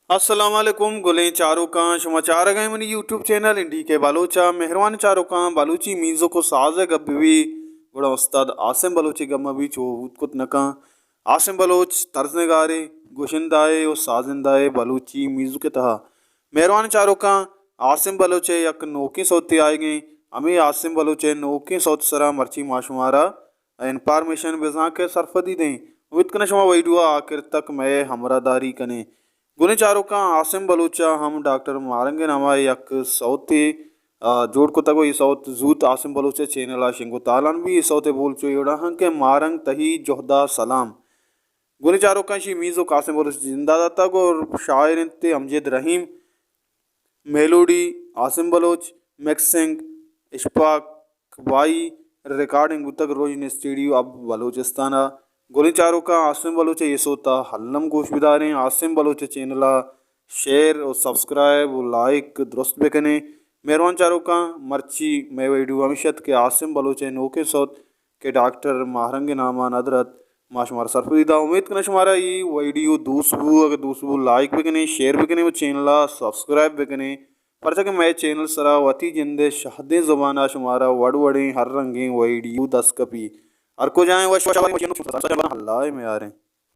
अस्सलाम वालेकुम गुलें चारों का समाचार गए मनी यूट्यूब चैनल इंडी के बालोचा मेहरबान चारों का बालूची मीज़ो को साज गब्बी बड़ा उस्ताद आसिम बलोची गम्मा भी चो कुत नका आसिम बलोच तर्ज नगारे गोशिंदाए और साजिंदाए बलूची मीज़ो के तहा मेहरबान चारों का आसिम बलोचे यक नोकी सौती आए गए हमें आसिम बलोचे नोकी सौत सरा मर्ची माशुमारा इंफॉर्मेशन बेजा के सरफदी दें वित कने शमा वीडियो आखिर तक मैं हमरादारी कने गुने चारों का आसिम बलूचा हम डॉक्टर मारंगे नामा यक सौते जोड़ को तको ये सौत जूत आसिम बलूचे चैनल शिंगो तालन भी सौते बोल चो योड़ा हं के मारंग तही जोहदा सलाम गुने चारों का शी मीज़ो कासिम बलूच जिंदा दाता को शायर ते अमजद रहीम मेलोडी आसिम बलोच मैक्सिंग इशफाक भाई रिकॉर्डिंग गुतक रोज स्टूडियो अब बलूचिस्ताना गोली चारों का आसिम बलोचे ये सोता हल्लम गोश बिदारें आसिम बलोचे चैनला शेयर और सब्सक्राइब और लाइक दुरुस्त बेकने मेहरबान चारों का मर्ची मैं वीडियो अमिशत के आसिम बलोचे नोके सौत के डॉक्टर महरंग नामा नदरत माशुमार सरफरीदा उम्मीद करना शुमारा ये वीडियो दूसबू अगर दूसबू लाइक बेकने शेयर बेकने वो चैनला सब्सक्राइब बेकने पर कि मैं चैनल सरा वती जिंदे शहदे ज़बाना शुमारा वड़ वड़े हर रंगे वीडियो दस कपी हर को जाए वह अल्लाह में आ रहे हैं।